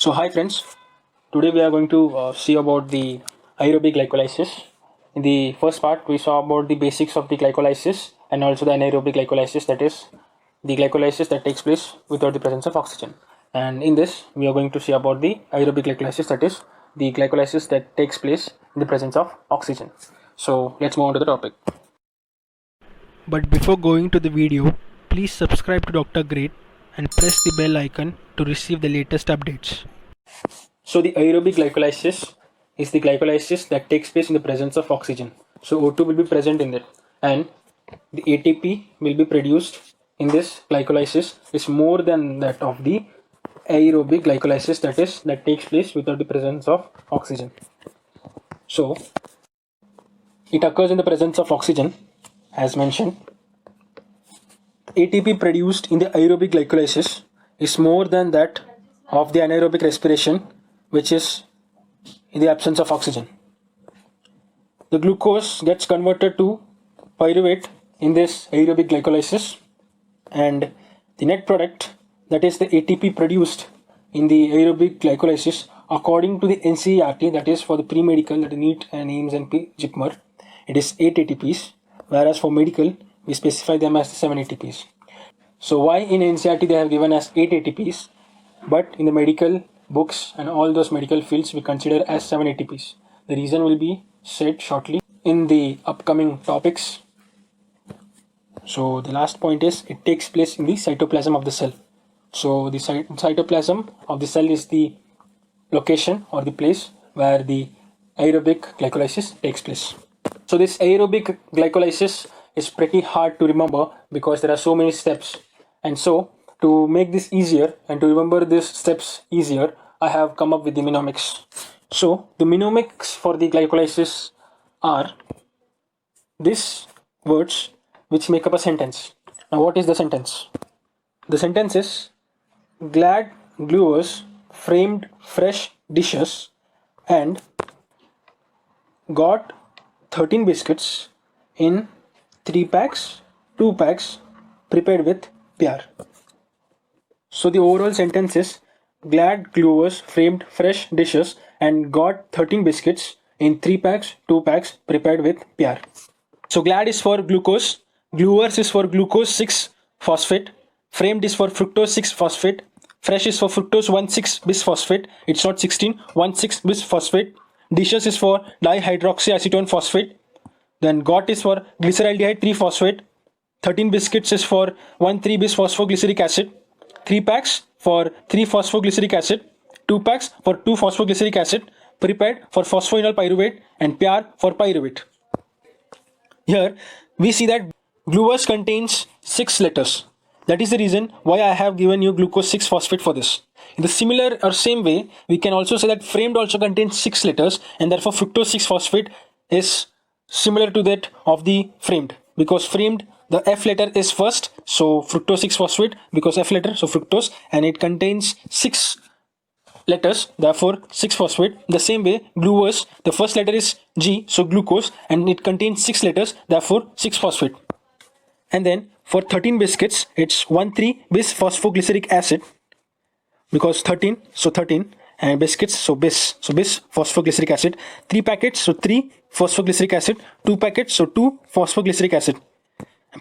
So hi friends, today we are going to see about the aerobic glycolysis. In the first part, we saw about the basics of the glycolysis and also the anaerobic glycolysis, that is the glycolysis that takes place without the presence of oxygen. And in this, we are going to see about the aerobic glycolysis, that is the glycolysis that takes place in the presence of oxygen. So let's move on to the topic. But before going to the video, please subscribe to Dr. Great and press the bell icon to receive the latest updates. So the aerobic glycolysis is the glycolysis that takes place in the presence of oxygen. So O2 will be present in it, and the ATP will be produced in this glycolysis is more than that of the aerobic glycolysis, that takes place without the presence of oxygen. So it occurs in the presence of oxygen, as mentioned. ATP produced in the aerobic glycolysis is more than that of the anaerobic respiration, which is in the absence of oxygen. The glucose gets converted to pyruvate in this aerobic glycolysis, and the net product, that is the ATP produced in the aerobic glycolysis, according to the NCERT, that is for the pre-medical, that is NEET and AIIMS and JIPMER, it is 8 ATPs, whereas for medical we specify them as 7 ATPs. So why in NCERT they have given as 8 ATPs, but in the medical books and all those medical fields we consider as 7 ATPs? The reason will be said shortly in the upcoming topics. So the last point is it takes place in the cytoplasm of the cell. So the cytoplasm of the cell is the location or the place where the aerobic glycolysis takes place. So this aerobic glycolysis is pretty hard to remember because there are so many steps, and so to make this easier and to remember these steps easier, I have come up with the mnemonics. So the mnemonics for the glycolysis are these words which make up a sentence. Now what is the sentence? The sentence is: glad gluers framed fresh dishes and got 13 biscuits in 3 packs, 2 packs prepared with pyar. So the overall sentence is: glad gluers framed fresh dishes and got 13 biscuits in 3 packs, 2 packs prepared with pyar. So glad is for glucose, gluers is for glucose 6 phosphate, framed is for fructose 6 phosphate, fresh is for fructose 1,6 bisphosphate, it's not 16, 1,6 bisphosphate, dishes is for dihydroxyacetone phosphate, then got is for glyceraldehyde 3 phosphate, 13 biscuits is for 1,3 bisphosphoglyceric acid, 3 packs for 3 phosphoglyceric acid, 2 packs for 2 phosphoglyceric acid, prepared for phosphoenol pyruvate, and pyar for pyruvate. Here we see that glucose contains 6 letters. That is the reason why I have given you glucose 6 phosphate for this. In the similar or same way, we can also say that framed also contains 6 letters, and therefore fructose 6 phosphate is similar to that of the framed, because framed the F letter is first, so fructose 6 phosphate, because F letter, so fructose, and it contains 6 letters, therefore 6 phosphate. The same way, glucose, the first letter is G, so glucose, and it contains 6 letters, therefore 6 phosphate. And then for 13 biscuits, it's 1,3 bisphosphoglyceric acid, because 13, so 13, and biscuits, so bis phosphoglyceric acid, 3 packets, so 3 phosphoglyceric acid, 2 packets, so 2 phosphoglyceric acid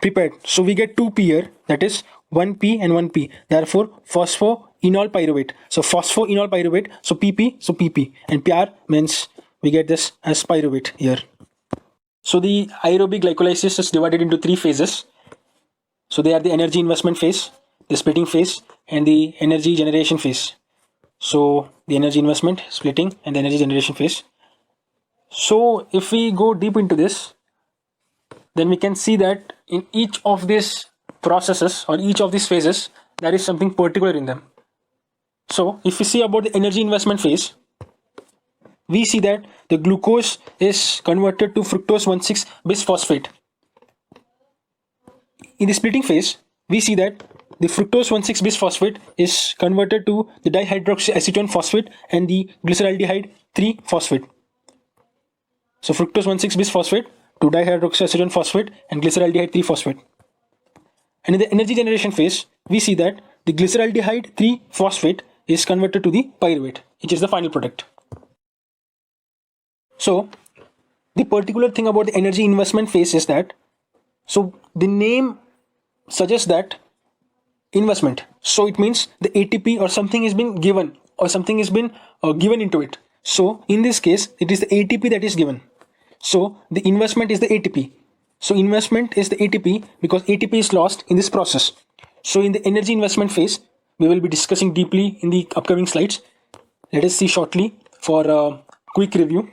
prepared. So we get 2P here, that is 1P and 1P, therefore phosphoenol pyruvate. So phosphoenol pyruvate, so PP, and pyar means we get this as pyruvate here. So the aerobic glycolysis is divided into 3 phases. So they are the energy investment phase, the splitting phase, and the energy generation phase. So the energy investment, splitting, and the energy generation phase. So if we go deep into this, then we can see that in each of these processes or each of these phases, there is something particular in them. So if we see about the energy investment phase, we see that the glucose is converted to fructose 1,6 bisphosphate. In the splitting phase, we see that the fructose 1,6 bisphosphate is converted to the dihydroxyacetone phosphate and the glyceraldehyde 3 phosphate. So fructose 1,6 bisphosphate to dihydroxyacetone phosphate and glyceraldehyde 3 phosphate. And in the energy generation phase, we see that the glyceraldehyde 3 phosphate is converted to the pyruvate, which is the final product. So the particular thing about the energy investment phase is that, so the name suggests that investment. So it means the ATP or something has been given, or something has been given into it. So in this case, it is the ATP that is given. So the investment is the ATP. So investment is the ATP because ATP is lost in this process. So in the energy investment phase, we will be discussing deeply in the upcoming slides. Let us see shortly for a quick review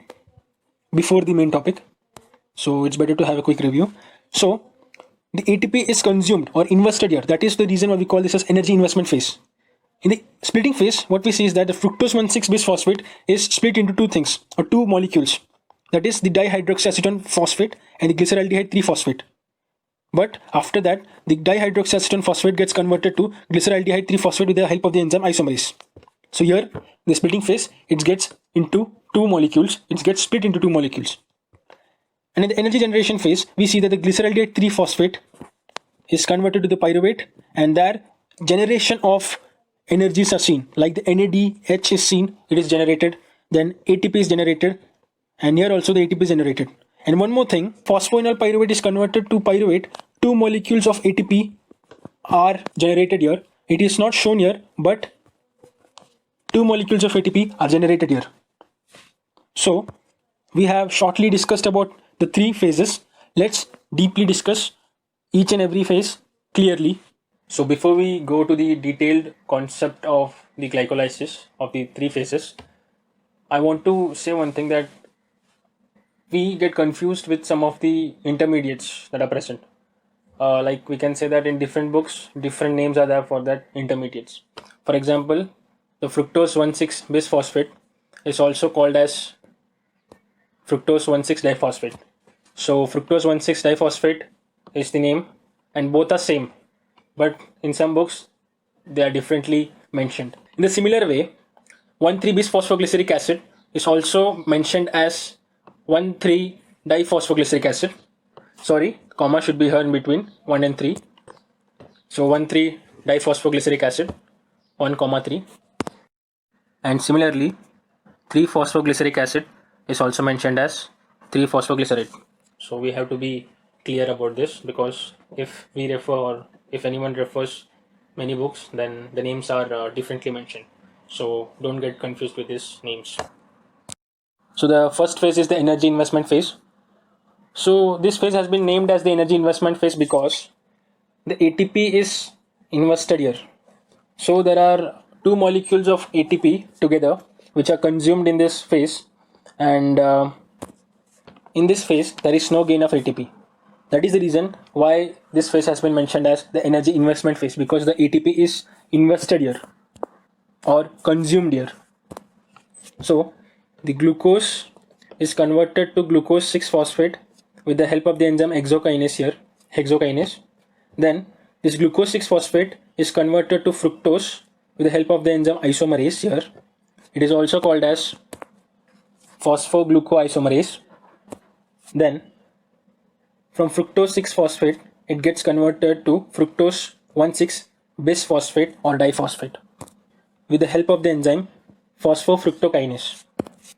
before the main topic. So it's better to have a quick review. So the ATP is consumed or invested here. That is the reason why we call this as energy investment phase. In the splitting phase, what we see is that the fructose 1,6-bisphosphate is split into two things or two molecules. That is the dihydroxyacetone phosphate and the glyceraldehyde 3-phosphate. But after that, the dihydroxyacetone phosphate gets converted to glyceraldehyde 3-phosphate with the help of the enzyme isomerase. So here, the splitting phase, it gets into two molecules. It gets split into two molecules. And in the energy generation phase, we see that the glyceraldehyde 3-phosphate is converted to the pyruvate, and there generation of energies are seen. Like the NADH is seen, it is generated. Then ATP is generated, and here also the ATP is generated. And one more thing, phosphoenol pyruvate is converted to pyruvate. Two molecules of ATP are generated here. It is not shown here, but two molecules of ATP are generated here. So we have shortly discussed about the three phases. Let's deeply discuss each and every phase clearly. So before we go to the detailed concept of the glycolysis of the three phases, I want to say one thing, that we get confused with some of the intermediates that are present. Like we can say that in different books, different names are there for that intermediates. For example, the fructose 1,6-bisphosphate is also called as fructose 1,6-diphosphate. So fructose 1,6-diphosphate is the name, and both are same, but in some books they are differently mentioned. In the similar way, 1,3-bisphosphoglyceric acid is also mentioned as 1,3-diphosphoglyceric acid. Sorry, comma should be here in between 1 and 3. So 1,3-diphosphoglyceric acid, 1,3. And similarly, 3-phosphoglyceric acid is also mentioned as 3-phosphoglycerate. So we have to be clear about this, because if we refer, or if anyone refers many books, then the names are differently mentioned. So don't get confused with these names. So the first phase is the energy investment phase. So this phase has been named as the energy investment phase because the ATP is invested here. So there are two molecules of ATP together which are consumed in this phase, and in this phase there is no gain of ATP. That is the reason why this phase has been mentioned as the energy investment phase, because the ATP is invested here or consumed here. So the glucose is converted to glucose 6-phosphate with the help of the enzyme hexokinase. Then this glucose 6-phosphate is converted to fructose with the help of the enzyme isomerase here. It is also called as phosphoglucoisomerase. Then from fructose 6-phosphate, it gets converted to fructose 1,6-bisphosphate or diphosphate with the help of the enzyme phosphofructokinase.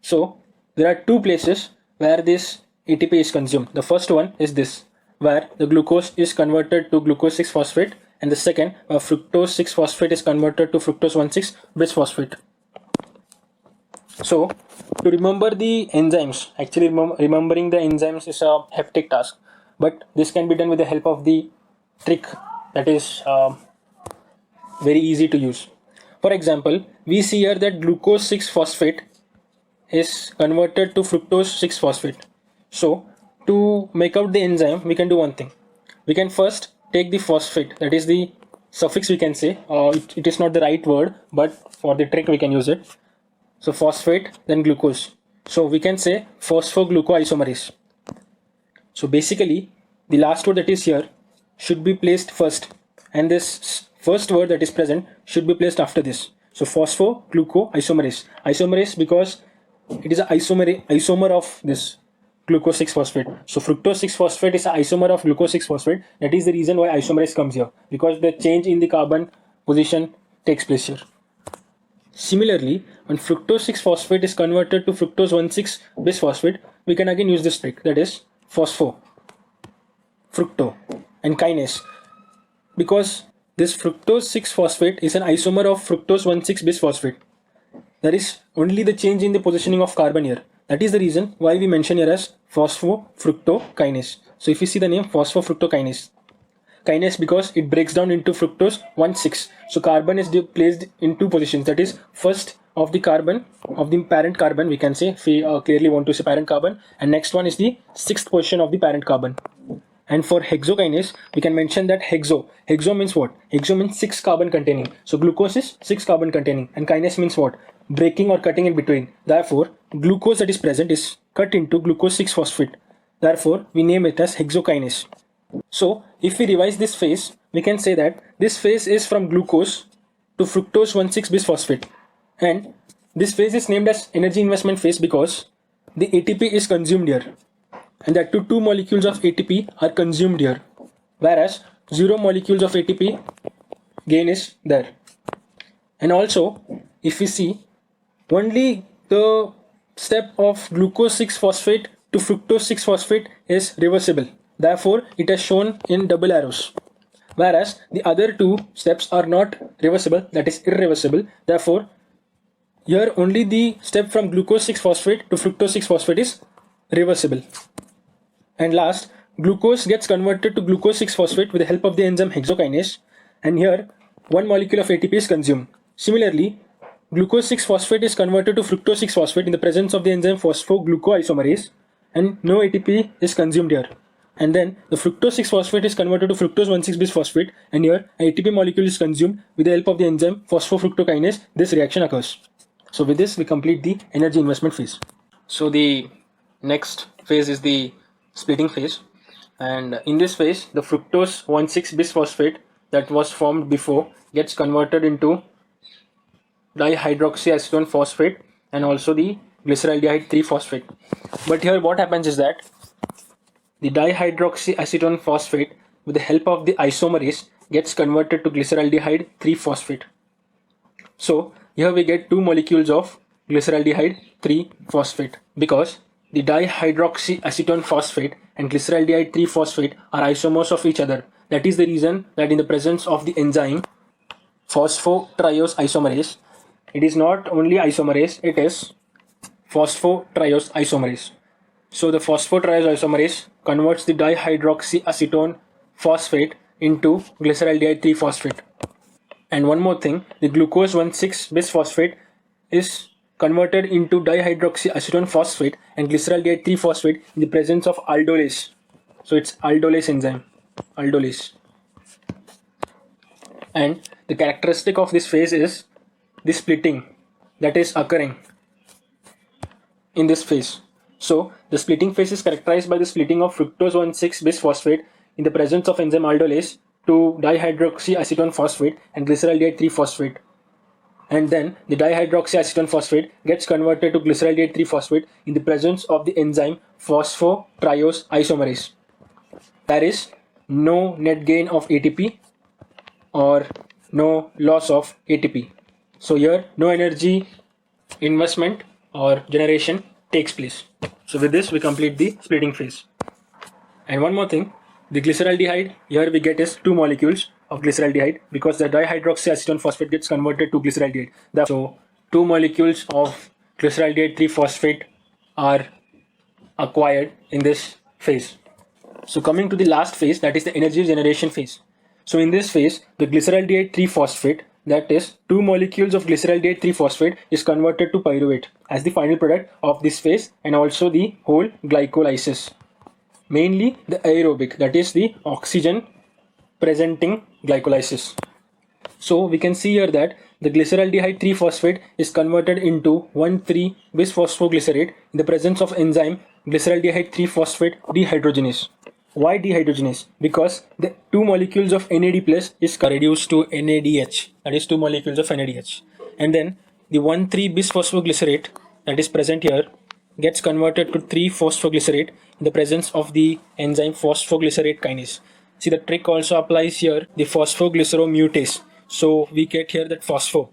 So there are two places where this ATP is consumed. The first one is this, where the glucose is converted to glucose 6-phosphate, and the second where fructose 6-phosphate is converted to fructose 1,6-bisphosphate. So to remember the enzymes, actually remembering the enzymes is a hectic task, but this can be done with the help of the trick that is very easy to use. For example, we see here that glucose 6-phosphate is converted to fructose 6-phosphate. So to make out the enzyme, we can do one thing. We can first take the phosphate, that is the suffix we can say, it is not the right word, but for the trick we can use it. So phosphate, then glucose. So we can say phosphoglucoisomerase. So basically, the last word that is here should be placed first, and this first word that is present should be placed after this. So phosphoglucoisomerase. Isomerase because it is an isomer of this glucose 6-phosphate. So fructose 6-phosphate is an isomer of glucose 6-phosphate. That is the reason why isomerase comes here, because the change in the carbon position takes place here. Similarly, when fructose 6-phosphate is converted to fructose 1,6-bisphosphate, we can again use this trick, that is phospho, fructo, and kinase. Because this fructose 6-phosphate is an isomer of fructose 1,6-bisphosphate. There is only the change in the positioning of carbon here. That is the reason why we mention here as phosphofructokinase. So if you see the name phosphofructokinase, kinase because it breaks down into fructose 1,6. So carbon is placed in two positions. That is first of the carbon of the parent carbon, we can say, if we clearly want to say parent carbon, and next one is the sixth position of the parent carbon. And for hexokinase, we can mention that hexo means what? Hexo means 6 carbon containing. So glucose is 6 carbon containing, and kinase means what? Breaking or cutting in between. Therefore, glucose that is present is cut into glucose 6-phosphate. Therefore, we name it as hexokinase. So, if we revise this phase, we can say that this phase is from glucose to fructose 1,6-bisphosphate. And this phase is named as energy investment phase because the ATP is consumed here. And that two molecules of ATP are consumed here. Whereas 0 molecules of ATP gain is there. And also, if we see, only the step of glucose 6-phosphate to fructose 6-phosphate is reversible. Therefore, it is shown in double arrows. Whereas the other two steps are not reversible, that is irreversible. Therefore, here only the step from glucose 6-phosphate to fructose 6-phosphate is reversible. And last, glucose gets converted to glucose 6-phosphate with the help of the enzyme hexokinase, and here one molecule of ATP is consumed. Similarly, glucose 6-phosphate is converted to fructose 6-phosphate in the presence of the enzyme phosphoglucoisomerase, and no ATP is consumed here. And then the fructose 6-phosphate is converted to fructose 1,6-bisphosphate, and here an ATP molecule is consumed with the help of the enzyme phosphofructokinase. This reaction occurs. So with this, we complete the energy investment phase. So the next phase is the splitting phase, and in this phase the fructose 1,6-bisphosphate that was formed before gets converted into dihydroxyacetone phosphate and also the glyceraldehyde 3-phosphate. But here what happens is that the dihydroxyacetone phosphate with the help of the isomerase gets converted to glyceraldehyde 3-phosphate. So here we get two molecules of glyceraldehyde 3-phosphate because the dihydroxyacetone phosphate and glyceraldehyde 3-phosphate are isomers of each other. That is the reason that in the presence of the enzyme phosphotriose isomerase, it is not only isomerase, it is phosphotriose isomerase. So the phosphotriose isomerase converts the dihydroxyacetone phosphate into glyceraldehyde 3-phosphate. And one more thing, the glucose 1,6-bisphosphate is converted into dihydroxyacetone phosphate and glyceraldehyde 3-phosphate in the presence of aldolase. So it's aldolase enzyme, aldolase. And the characteristic of this phase is the splitting that is occurring in this phase. So the splitting phase is characterized by the splitting of fructose 1,6-bisphosphate in the presence of enzyme aldolase to dihydroxyacetone phosphate and glyceraldehyde 3-phosphate. And then the dihydroxyacetone phosphate gets converted to glyceraldehyde 3-phosphate in the presence of the enzyme phosphotriose isomerase. There is no net gain of ATP or no loss of ATP. So here no energy investment or generation takes place. So with this we complete the splitting phase. And one more thing, the glyceraldehyde here we get is two molecules of glyceraldehyde because the dihydroxyacetone phosphate gets converted to glyceraldehyde. So two molecules of glyceraldehyde 3-phosphate are acquired in this phase. So coming to the last phase, that is the energy generation phase. So in this phase, the glyceraldehyde 3-phosphate, that is two molecules of glyceraldehyde 3-phosphate, is converted to pyruvate as the final product of this phase and also the whole glycolysis. Mainly the aerobic, that is the oxygen presenting glycolysis. So we can see here that the glyceraldehyde 3-phosphate is converted into 1,3-bisphosphoglycerate in the presence of enzyme glyceraldehyde 3-phosphate dehydrogenase. Why dehydrogenase? Because the two molecules of NAD plus is reduced to NADH, that is two molecules of NADH, and then the 1,3-bisphosphoglycerate that is present here gets converted to 3-phosphoglycerate in the presence of the enzyme phosphoglycerate kinase. See, the trick also applies here, the phosphoglyceromutase. So we get here that phospho.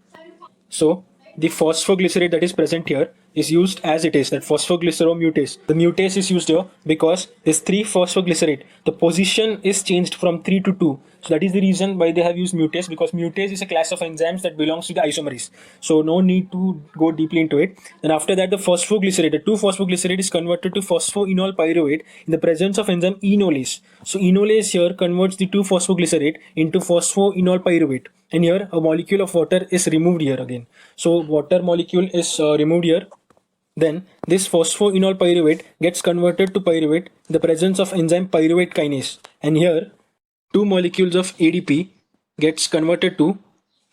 So the phosphoglycerate that is present here is used as it is, that phosphoglyceromutase. The mutase is used here because this 3-phosphoglycerate, the position is changed from 3 to 2. So that is the reason why they have used mutase, because mutase is a class of enzymes that belongs to the isomerase. So no need to go deeply into it. And after that, the phosphoglycerate, the 2-phosphoglycerate is converted to phosphoenol pyruvate in the presence of enzyme enolase. So enolase here converts the 2-phosphoglycerate into phosphoenol pyruvate. And here a molecule of water is removed here again. So water molecule is removed here. Then this phosphoenol pyruvate gets converted to pyruvate in the presence of enzyme pyruvate kinase. And here 2 molecules of ADP gets converted to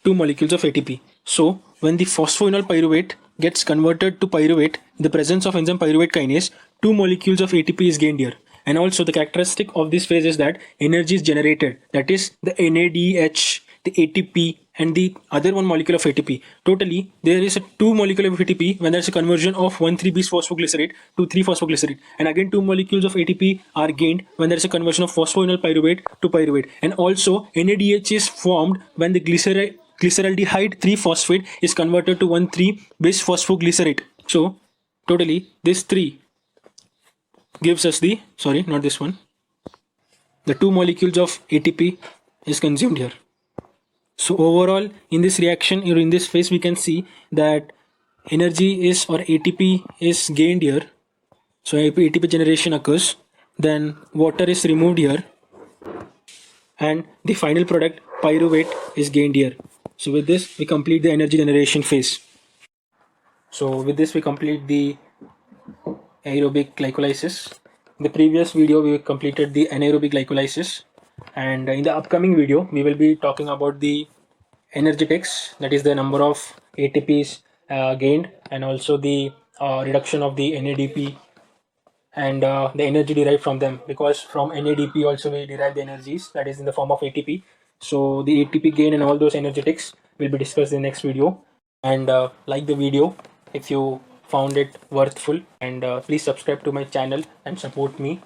2 molecules of ATP. So when the phosphoenol pyruvate gets converted to pyruvate in the presence of enzyme pyruvate kinase, 2 molecules of ATP is gained here. And also the characteristic of this phase is that energy is generated, that is the NADH, the ATP and the other 1 molecule of ATP. Totally there is a 2 molecule of ATP when there is a conversion of 1,3-bis phosphoglycerate to 3-phosphoglycerate, and again 2 molecules of ATP are gained when there is a conversion of phosphoenol pyruvate to pyruvate. And also NADH is formed when the glyceraldehyde 3-phosphate is converted to 1,3-bis phosphoglycerate. So totally this 3 gives us the, sorry, not this one, the 2 molecules of ATP is consumed here. So overall in this reaction or in this phase we can see that energy is, or ATP is gained here. So ATP generation occurs, then water is removed here, and the final product pyruvate is gained here. So with this we complete the energy generation phase. So with this we complete the aerobic glycolysis. In the previous video we completed the anaerobic glycolysis, and in the upcoming video we will be talking about the energetics, that is the number of ATPs gained, and also the reduction of the NADP and the energy derived from them, because from NADP also we derive the energies, that is in the form of ATP. So the ATP gain and all those energetics will be discussed in the next video. And like the video if you found it worthful, and please subscribe to my channel and support me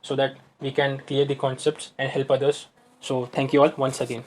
so that we can clear the concepts and help others. So thank you all once again.